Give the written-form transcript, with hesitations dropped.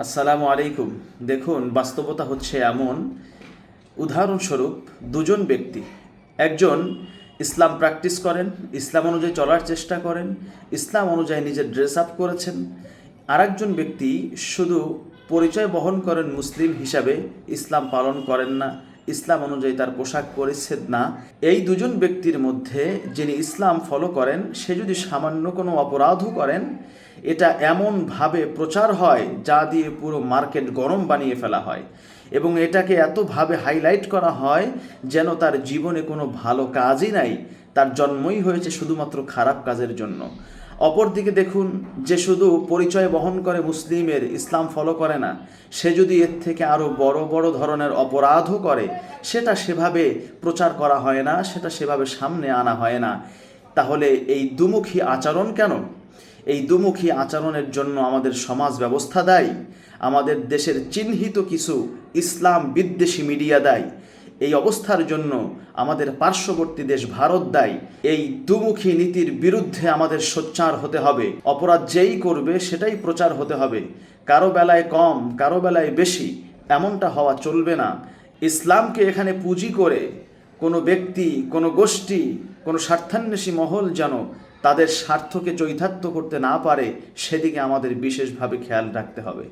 আসসালামু আলাইকুম। দেখুন, বাস্তবতা হচ্ছে এমন, উদাহরণস্বরূপ দুজন ব্যক্তি, একজন ইসলাম প্র্যাকটিস করেন, ইসলাম অনুযায়ী চলার চেষ্টা করেন, ইসলাম অনুযায়ী নিজের ড্রেস আপ করেছেন। আরেকজন ব্যক্তি শুধু পরিচয় বহন করেন মুসলিম হিসাবে, ইসলাম পালন করেন না, ইসলাম অনুযায়ী তার পোশাক পরিচ্ছদ না। এই দুজন ব্যক্তির মধ্যে যিনি ইসলাম ফলো করেন সে যদি সামান্য কোনো অপরাধও করেন, এটা এমনভাবে প্রচার হয় যা দিয়ে পুরো মার্কেট গরম বানিয়ে ফেলা হয়, এবং এটাকে এতভাবে হাইলাইট করা হয় যেন তার জীবনে কোনো ভালো কাজই নাই, তার জন্মই হয়েছে শুধুমাত্র খারাপ কাজের জন্য। অপরদিকে দেখুন, যে শুধু পরিচয় বহন করে মুসলিমের, ইসলাম ফলো করে না, সে যদি এর থেকে আরও বড় বড় ধরনের অপরাধও করে, সেটা সেভাবে প্রচার করা হয় না, সেটা সেভাবে সামনে আনা হয় না। তাহলে এই দুমুখী আচরণ কেন? এই দুমুখী আচরণের জন্য আমাদের সমাজ ব্যবস্থা দায়ী, আমাদের দেশের চিহ্নিত কিছু ইসলাম বিদ্বেষী মিডিয়া দায়ী। এই অবস্থার জন্য আমাদের পার্শ্ববর্তী দেশ ভারত দায়ী। এই দুমুখী নীতির বিরুদ্ধে আমাদের সোচ্চার হতে হবে। অপরাধ যেই করবে সেটাই প্রচার হতে হবে, কারো বেলায় কম কারো বেলায় বেশি এমনটা হওয়া চলবে না। ইসলামকে এখানে পুঁজি করে কোনো ব্যক্তি, কোনো গোষ্ঠী, কোনো স্বার্থান্বেষী মহল যেন তাদের স্বার্থকে চরিতার্থ করতে না পারে, সেদিকে আমাদের বিশেষভাবে খেয়াল রাখতে হবে।